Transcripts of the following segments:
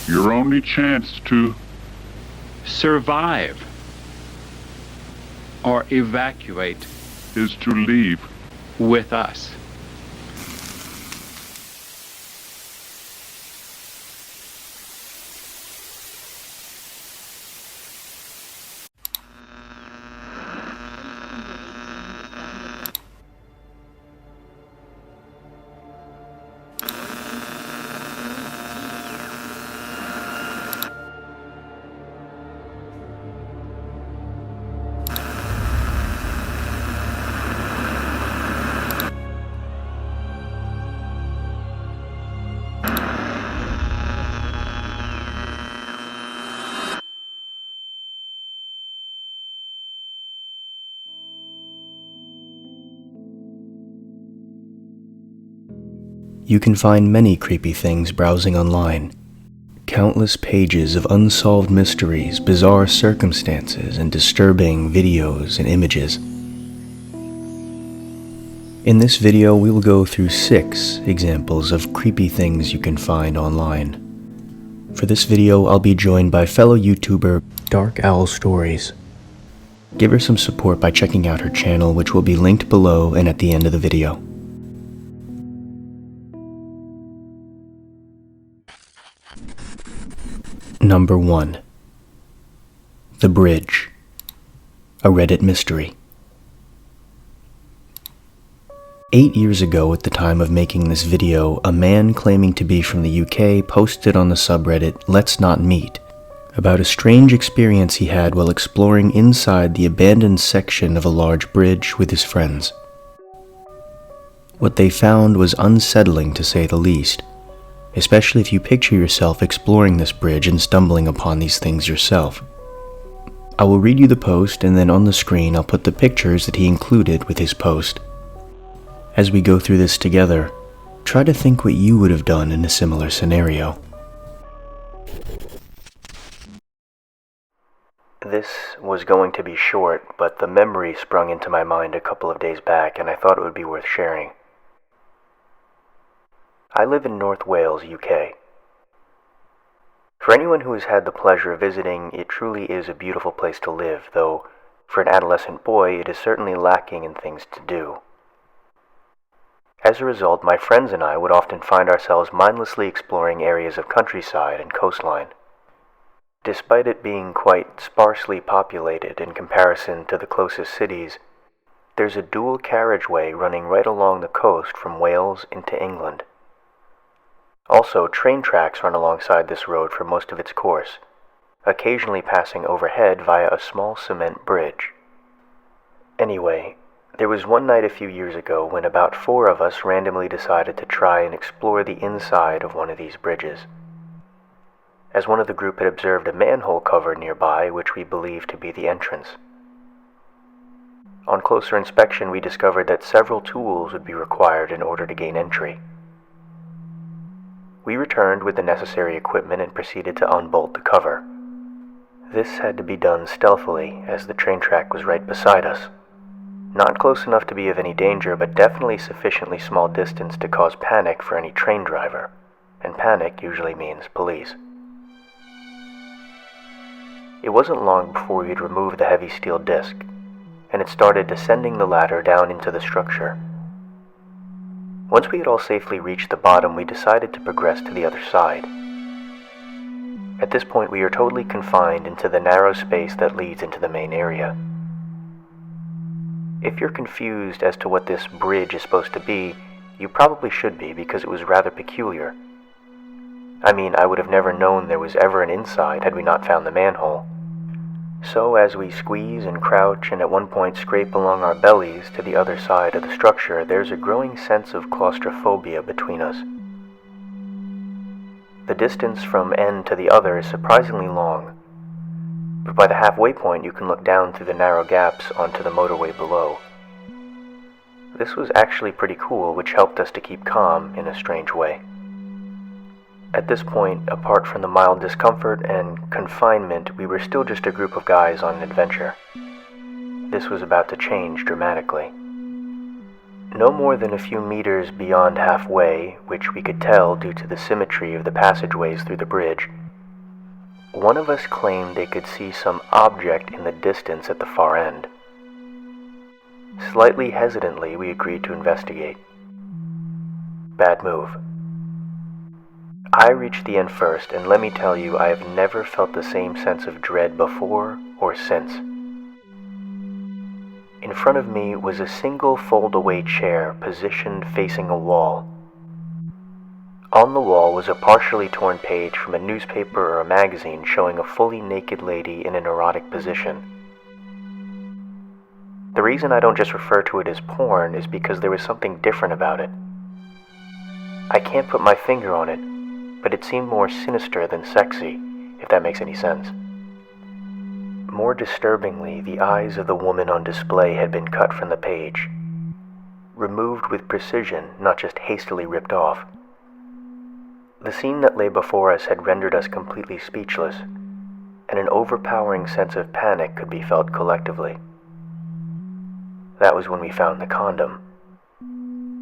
Your only chance to survive or evacuate is to leave. with us. You can find many creepy things browsing online. Countless pages of unsolved mysteries, bizarre circumstances, and disturbing videos and images. In this video, we will go through 6 examples of creepy things you can find online. For this video, I'll be joined by fellow YouTuber Dark Owl Stories. Give her some support by checking out her channel, which will be linked below and at the end of the video. Number 1. The Bridge. A Reddit mystery. 8 years ago, at the time of making this video, a man claiming to be from the UK posted on the subreddit Let's Not Meet about a strange experience he had while exploring inside the abandoned section of a large bridge with his friends. What they found was unsettling to say the least, especially if you picture yourself exploring this bridge and stumbling upon these things yourself. I will read you the post, and then on the screen I'll put the pictures that he included with his post. As we go through this together, try to think what you would have done in a similar scenario. This was going to be short, but the memory sprung into my mind a couple of days back, and I thought it would be worth sharing. I live in North Wales, UK. For anyone who has had the pleasure of visiting, it truly is a beautiful place to live, though for an adolescent boy, it is certainly lacking in things to do. As a result, my friends and I would often find ourselves mindlessly exploring areas of countryside and coastline. Despite it being quite sparsely populated in comparison to the closest cities, there's a dual carriageway running right along the coast from Wales into England. Also, train tracks run alongside this road for most of its course, occasionally passing overhead via a small cement bridge. Anyway, there was one night a few years ago when about 4 of us randomly decided to try and explore the inside of one of these bridges, as one of the group had observed a manhole cover nearby which we believed to be the entrance. On closer inspection, we discovered that several tools would be required in order to gain entry. We returned with the necessary equipment and proceeded to unbolt the cover. This had to be done stealthily, as the train track was right beside us. Not close enough to be of any danger, but definitely sufficiently small distance to cause panic for any train driver, and panic usually means police. It wasn't long before we had removed the heavy steel disc, and had started descending the ladder down into the structure. Once we had all safely reached the bottom, we decided to progress to the other side. At this point, we are totally confined into the narrow space that leads into the main area. If you're confused as to what this bridge is supposed to be, you probably should be, because it was rather peculiar. I mean, I would have never known there was ever an inside had we not found the manhole. So as we squeeze and crouch and at one point scrape along our bellies to the other side of the structure, there's a growing sense of claustrophobia between us. The distance from end to the other is surprisingly long, but by the halfway point you can look down through the narrow gaps onto the motorway below. This was actually pretty cool, which helped us to keep calm in a strange way. At this point, apart from the mild discomfort and confinement, we were still just a group of guys on an adventure. This was about to change dramatically. No more than a few meters beyond halfway, which we could tell due to the symmetry of the passageways through the bridge, one of us claimed they could see some object in the distance at the far end. Slightly hesitantly, we agreed to investigate. Bad move. I reached the end first, and let me tell you, I have never felt the same sense of dread before or since. In front of me was a single fold-away chair positioned facing a wall. On the wall was a partially torn page from a newspaper or a magazine showing a fully naked lady in an erotic position. The reason I don't just refer to it as porn is because there was something different about it. I can't put my finger on it, but it seemed more sinister than sexy, if that makes any sense. More disturbingly, the eyes of the woman on display had been cut from the page, removed with precision, not just hastily ripped off. The scene that lay before us had rendered us completely speechless, and an overpowering sense of panic could be felt collectively. That was when we found the condom.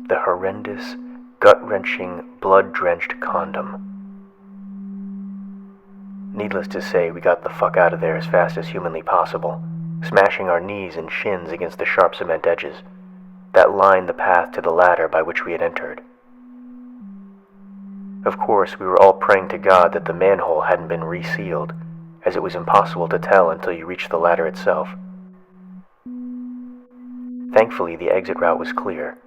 The horrendous, gut-wrenching, blood-drenched condom. Needless to say, we got the fuck out of there as fast as humanly possible, smashing our knees and shins against the sharp cement edges that lined the path to the ladder by which we had entered. Of course, we were all praying to God that the manhole hadn't been resealed, as it was impossible to tell until you reached the ladder itself. Thankfully, the exit route was clear,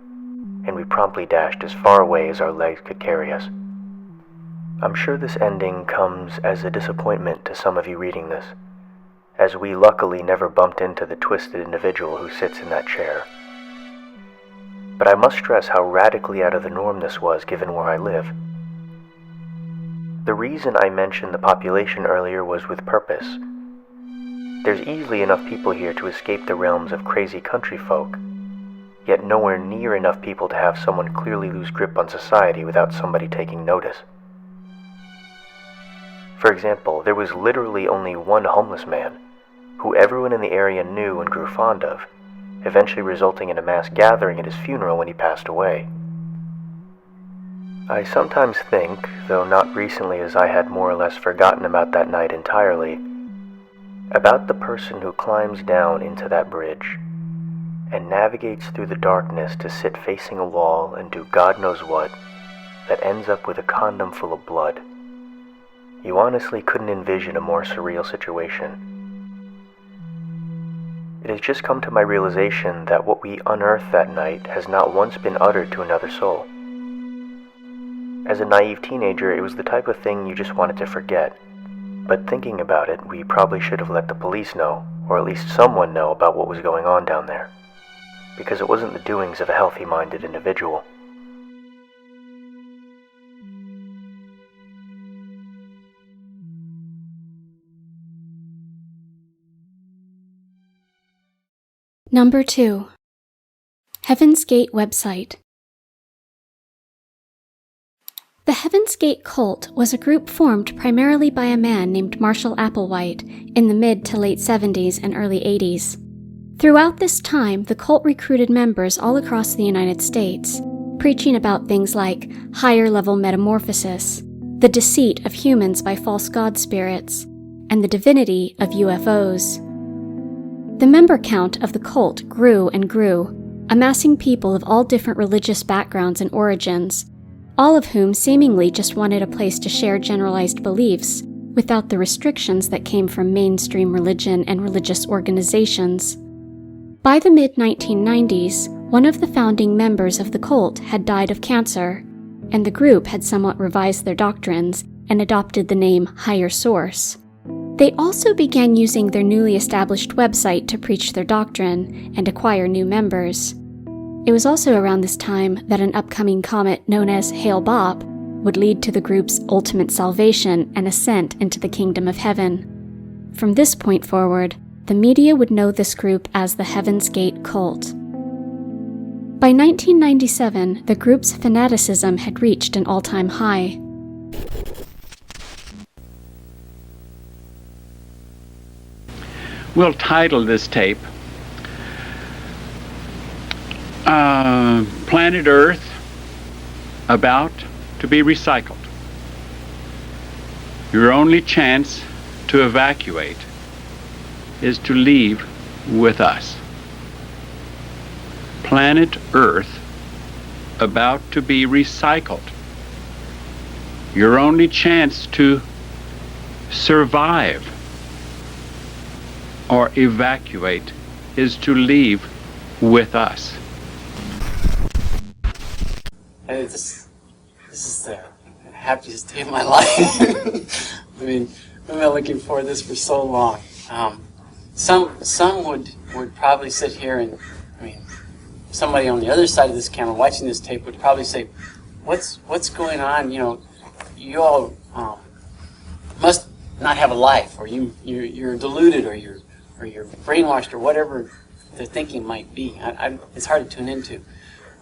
and we promptly dashed as far away as our legs could carry us. I'm sure this ending comes as a disappointment to some of you reading this, as we luckily never bumped into the twisted individual who sits in that chair. But I must stress how radically out of the norm this was given where I live. The reason I mentioned the population earlier was with purpose. There's easily enough people here to escape the realms of crazy country folk, yet nowhere near enough people to have someone clearly lose grip on society without somebody taking notice. For example, there was literally only one homeless man, who everyone in the area knew and grew fond of, eventually resulting in a mass gathering at his funeral when he passed away. I sometimes think, though not recently as I had more or less forgotten about that night entirely, about the person who climbs down into that bridge and navigates through the darkness to sit facing a wall and do God knows what that ends up with a condom full of blood. You honestly couldn't envision a more surreal situation. It has just come to my realization that what we unearthed that night has not once been uttered to another soul. As a naive teenager, it was the type of thing you just wanted to forget. But thinking about it, we probably should have let the police know, or at least someone know about what was going on down there. Because it wasn't the doings of a healthy-minded individual. Number 2. Heaven's Gate website. The Heaven's Gate cult was a group formed primarily by a man named Marshall Applewhite in the mid to late 70s and early 80s. Throughout this time, the cult recruited members all across the United States, preaching about things like higher-level metamorphosis, the deceit of humans by false god spirits, and the divinity of UFOs. The member count of the cult grew and grew, amassing people of all different religious backgrounds and origins, all of whom seemingly just wanted a place to share generalized beliefs without the restrictions that came from mainstream religion and religious organizations. By the mid-1990s, one of the founding members of the cult had died of cancer, and the group had somewhat revised their doctrines and adopted the name Higher Source. They also began using their newly established website to preach their doctrine and acquire new members. It was also around this time that an upcoming comet known as Hale-Bopp would lead to the group's ultimate salvation and ascent into the kingdom of heaven. From this point forward, the media would know this group as the Heaven's Gate cult. By 1997, the group's fanaticism had reached an all-time high. We'll title this tape Planet Earth About to be Recycled. Your only chance to evacuate is to leave with us. Planet Earth about to be recycled. Your only chance to survive or evacuate is to leave with us. This is the happiest day of my life. I mean, I've been looking for this for so long. Some would probably sit here and, I mean, somebody on the other side of this camera watching this tape would probably say, "What's going on? You know, you all must not have a life, or you're deluded, or you're brainwashed, or whatever their thinking might be." It's hard to tune into.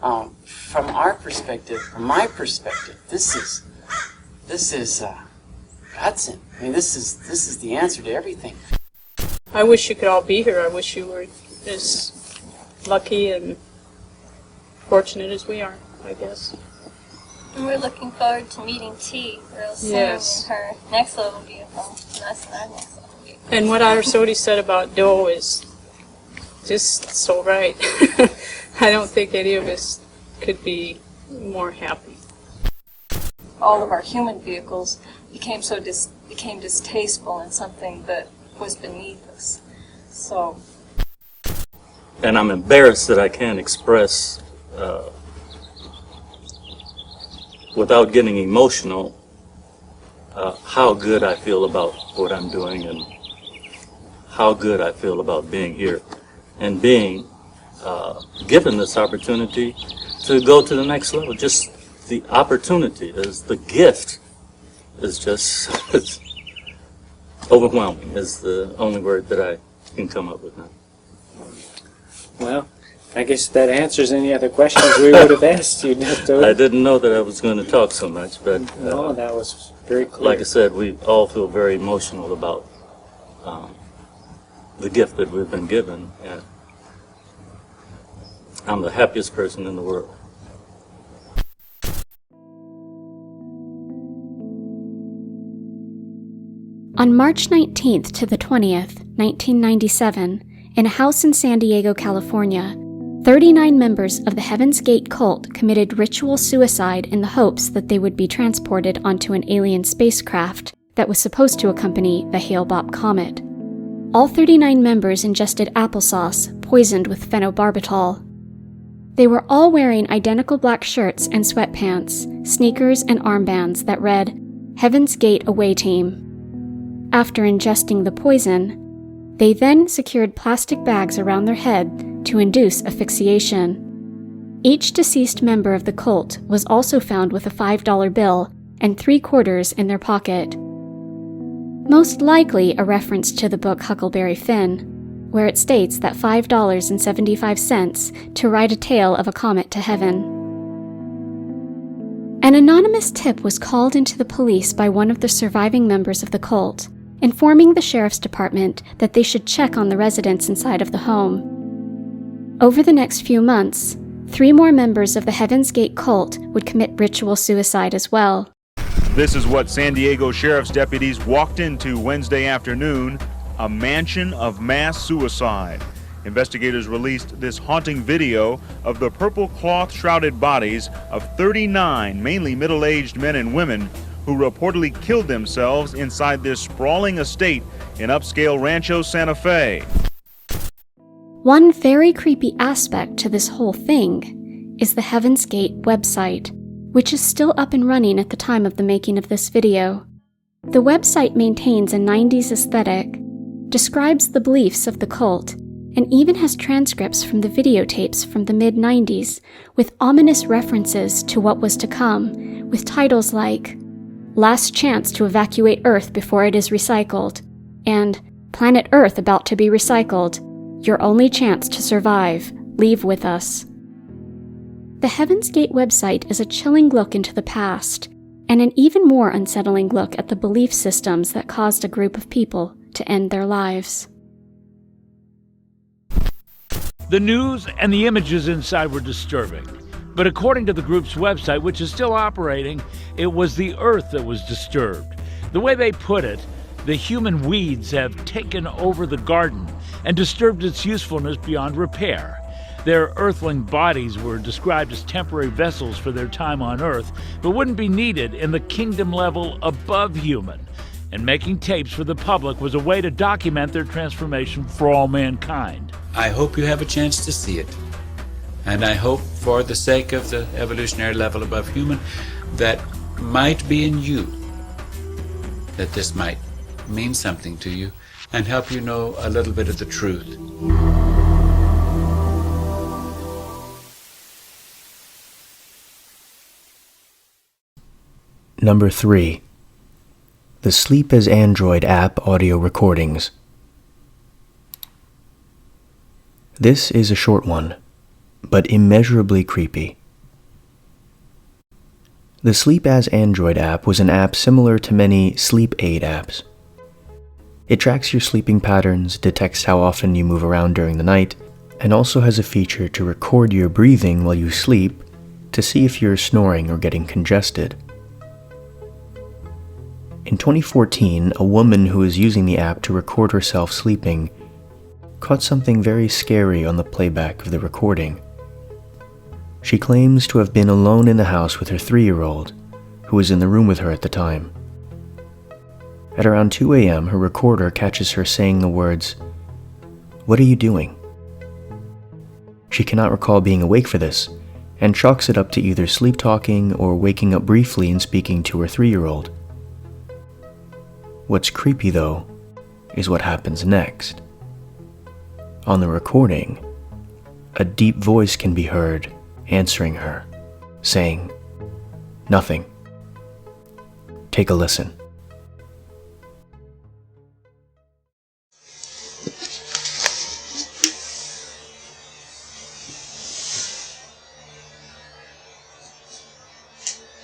From our perspective, from my perspective, this is godsend. I mean, this is the answer to everything. I wish you could all be here. I wish you were as lucky and fortunate as we are, I guess. And we're looking forward to meeting T real soon. Yes. In her next level vehicle. And that's our next level vehicle. And what Arsodi said about Doe is just so right. I don't think any of us could be more happy. All of our human vehicles became distasteful and something that was beneath us. So. And I'm embarrassed that I can't express, without getting emotional, how good I feel about what I'm doing and how good I feel about being here and being given this opportunity to go to the next level. Just the opportunity is the gift is just it's overwhelming is the only word that I can come up with now. Well, I guess that answers any other questions we would have asked you. I didn't know that I was going to talk so much, but no, that was very clear. Like I said, we all feel very emotional about the gift that we've been given, and I'm the happiest person in the world. On March 19th to the 20th, 1997, in a house in San Diego, California, 39 members of the Heaven's Gate cult committed ritual suicide in the hopes that they would be transported onto an alien spacecraft that was supposed to accompany the Hale-Bopp comet. All 39 members ingested applesauce poisoned with phenobarbital. They were all wearing identical black shirts and sweatpants, sneakers, and armbands that read, "Heaven's Gate Away Team." After ingesting the poison, they then secured plastic bags around their head to induce asphyxiation. Each deceased member of the cult was also found with a $5 bill and 3 quarters in their pocket. Most likely a reference to the book Huckleberry Finn, where it states that $5.75 to write a tale of a comet to heaven. An anonymous tip was called into the police by one of the surviving members of the cult, informing the sheriff's department that they should check on the residents inside of the home. Over the next few months, 3 more members of the Heaven's Gate cult would commit ritual suicide as well. This is what San Diego Sheriff's deputies walked into Wednesday afternoon, a mansion of mass suicide. Investigators released this haunting video of the purple cloth-shrouded bodies of 39 mainly middle-aged men and women who reportedly killed themselves inside this sprawling estate in upscale Rancho Santa Fe. One very creepy aspect to this whole thing is the Heaven's Gate website, which is still up and running at the time of the making of this video. The website maintains a 90s aesthetic, describes the beliefs of the cult, and even has transcripts from the videotapes from the mid-90s with ominous references to what was to come, with titles like "Last Chance to Evacuate Earth Before It Is Recycled" and "Planet Earth About to Be Recycled. Your Only Chance to Survive. Leave with Us." The Heaven's Gate website is a chilling look into the past, and an even more unsettling look at the belief systems that caused a group of people to end their lives. The news and the images inside were disturbing. But according to the group's website, which is still operating, it was the Earth that was disturbed. The way they put it, the human weeds have taken over the garden and disturbed its usefulness beyond repair. Their earthling bodies were described as temporary vessels for their time on Earth, but wouldn't be needed in the kingdom level above human. And making tapes for the public was a way to document their transformation for all mankind. I hope you have a chance to see it. And I hope, for the sake of the evolutionary level above human, that might be in you, that this might mean something to you and help you know a little bit of the truth. Number 3. The Sleep as Android app audio recordings. This is a short one, but immeasurably creepy. The Sleep as Android app was an app similar to many sleep aid apps. It tracks your sleeping patterns, detects how often you move around during the night, and also has a feature to record your breathing while you sleep to see if you're snoring or getting congested. In 2014, a woman who was using the app to record herself sleeping caught something very scary on the playback of the recording. She claims to have been alone in the house with her 3-year-old, who was in the room with her at the time. At around 2 a.m., her recorder catches her saying the words, "What are you doing?" She cannot recall being awake for this, and chalks it up to either sleep talking or waking up briefly and speaking to her 3-year-old. What's creepy, though, is what happens next. On the recording, a deep voice can be heard answering her, saying, "Nothing. Take a listen."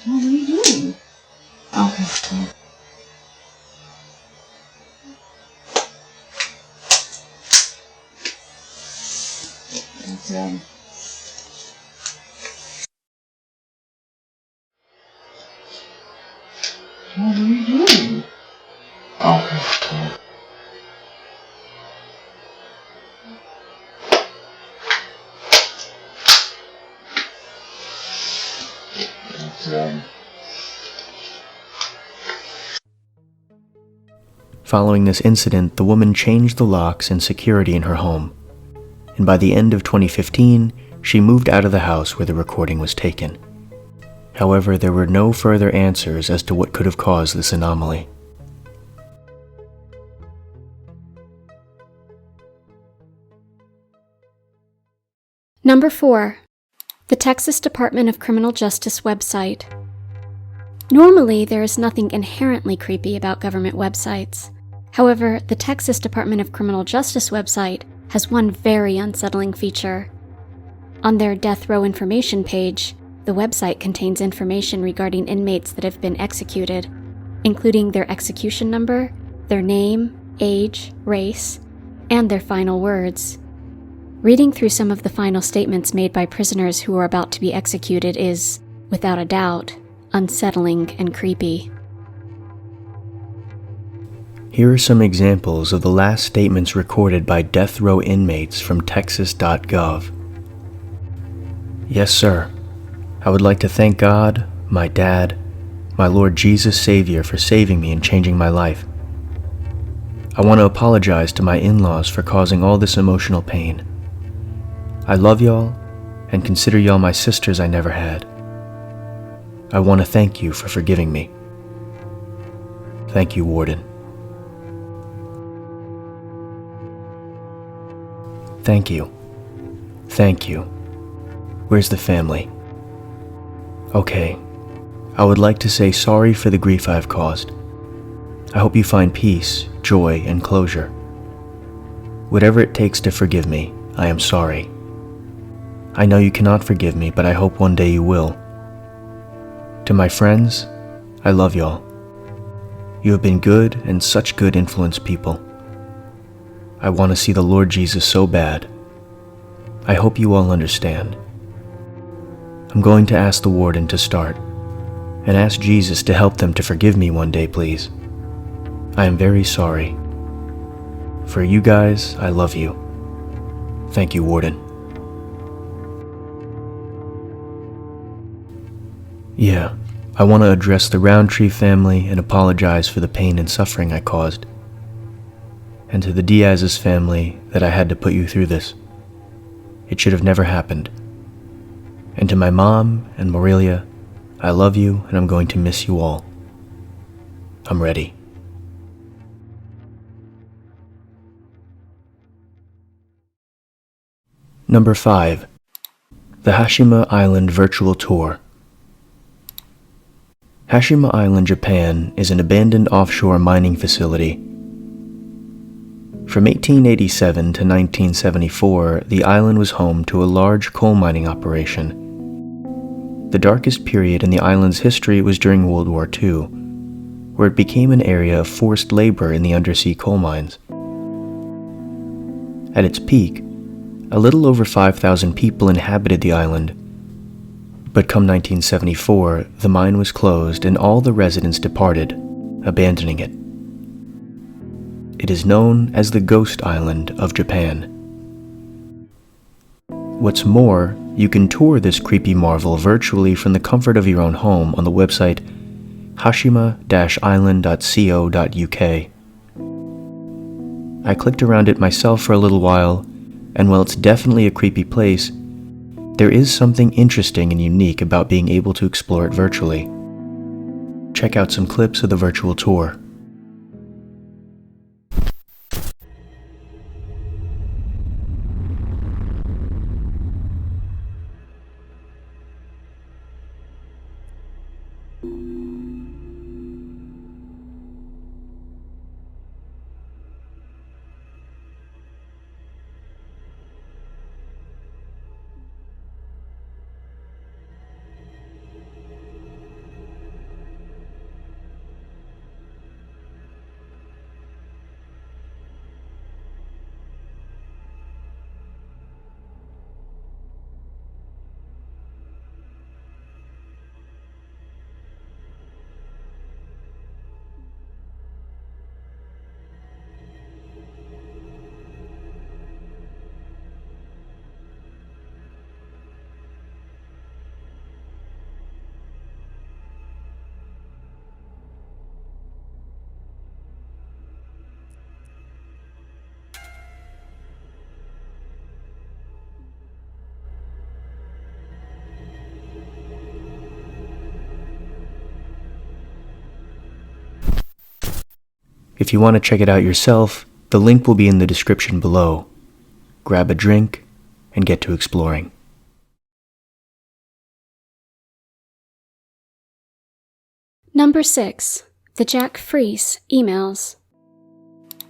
What are you doing? Okay. What are you doing? Okay. Following this incident, the woman changed the locks and security in her home, and by the end of 2015, she moved out of the house where the recording was taken. However, there were no further answers as to what could have caused this anomaly. Number 4. The Texas Department of Criminal Justice website. Normally, there is nothing inherently creepy about government websites. However, the Texas Department of Criminal Justice website has one very unsettling feature. On their death row information page, the website contains information regarding inmates that have been executed, including their execution number, their name, age, race, and their final words. Reading through some of the final statements made by prisoners who are about to be executed is, without a doubt, unsettling and creepy. Here are some examples of the last statements recorded by death row inmates from texas.gov. "Yes, sir. I would like to thank God, my dad, my Lord Jesus Savior for saving me and changing my life. I want to apologize to my in-laws for causing all this emotional pain. I love y'all and consider y'all my sisters I never had. I want to thank you for forgiving me. Thank you, Warden. Thank you. Thank you. Where's the family? Okay, I would like to say sorry for the grief I've caused. I hope you find peace, joy, and closure. Whatever it takes to forgive me, I am sorry. I know you cannot forgive me, but I hope one day you will. To my friends, I love y'all. You have been good and such good influence people. I want to see the Lord Jesus so bad. I hope you all understand. I'm going to ask the warden to start, and ask Jesus to help them to forgive me one day, please. I am very sorry. For you guys, I love you. Thank you, Warden. Yeah, I want to address the Roundtree family and apologize for the pain and suffering I caused. And to the Diaz's family that I had to put you through this. It should have never happened. And to my mom and Morelia, I love you and I'm going to miss you all. I'm ready. Number 5. The Hashima Island Virtual Tour. Hashima Island, Japan is an abandoned offshore mining facility. From 1887 to 1974, the island was home to a large coal mining operation. The darkest period in the island's history was during World War II, where it became an area of forced labor in the undersea coal mines. At its peak, a little over 5,000 people inhabited the island. But come 1974, the mine was closed and all the residents departed, abandoning it. It is known as the Ghost Island of Japan. What's more, you can tour this creepy marvel virtually from the comfort of your own home on the website hashima-island.co.uk. I clicked around it myself for a little while, and while it's definitely a creepy place, there is something interesting and unique about being able to explore it virtually. Check out some clips of the virtual tour. If you want to check it out yourself, the link will be in the description below. Grab a drink and get to exploring. Number 6. The Jack Froese Emails.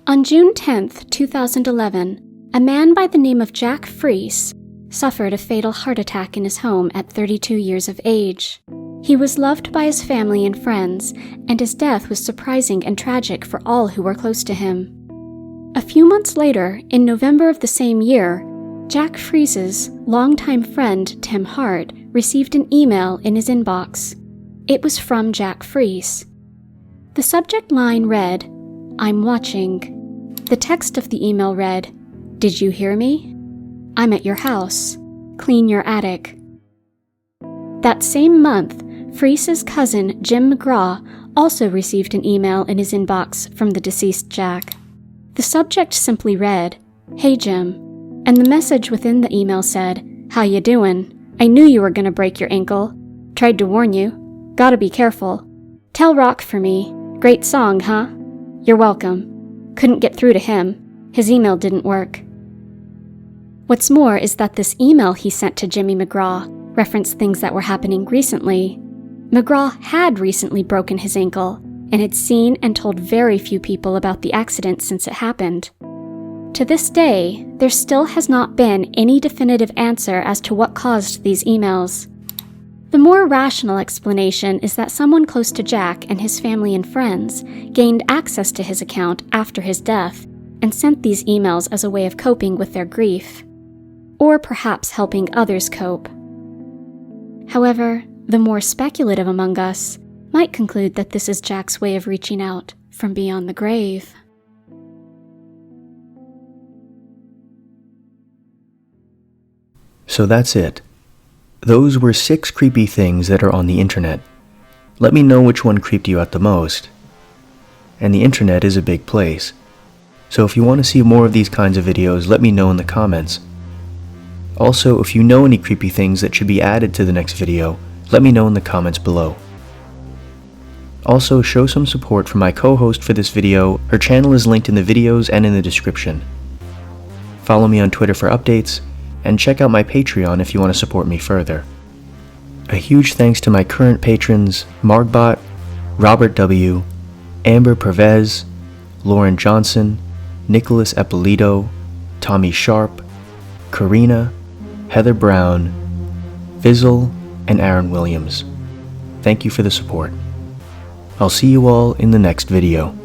On June 10th, 2011, a man by the name of Jack Froese suffered a fatal heart attack in his home at 32 years of age. He was loved by his family and friends, and his death was surprising and tragic for all who were close to him. A few months later, in November of the same year, Jack Froese's longtime friend Tim Hart received an email in his inbox. It was from Jack Froese. The subject line read, "I'm watching." The text of the email read, "Did you hear me? I'm at your house. Clean your attic." That same month, Froese's cousin Jim McGraw also received an email in his inbox from the deceased Jack. The subject simply read, "Hey Jim," and the message within the email said, "How you doing? I knew you were gonna break your ankle. Tried to warn you. Gotta be careful. Tell Rock for me. Great song, huh? You're welcome." Couldn't get through to him. His email didn't work. What's more is that this email he sent to Jimmy McGraw referenced things that were happening recently. McGraw had recently broken his ankle and had seen and told very few people about the accident since it happened. To this day, there still has not been any definitive answer as to what caused these emails. The more rational explanation is that someone close to Jack and his family and friends gained access to his account after his death and sent these emails as a way of coping with their grief, or perhaps helping others cope. However, the more speculative among us might conclude that this is Jack's way of reaching out from beyond the grave. So that's it. Those were 6 creepy things that are on the internet. Let me know which one creeped you out the most. And the internet is a big place. So if you want to see more of these kinds of videos, let me know in the comments. Also, if you know any creepy things that should be added to the next video, let me know in the comments below. Also, show some support for my co-host for this video. Her channel is linked in the videos and in the description. Follow me on Twitter for updates, and check out my Patreon if you want to support me further. A huge thanks to my current patrons, Margbot, Robert W., Amber Pervez, Lauren Johnson, Nicholas Eppolito, Tommy Sharp, Karina, Heather Brown, Fizzle, and Aaron Williams. Thank you for the support. I'll see you all in the next video.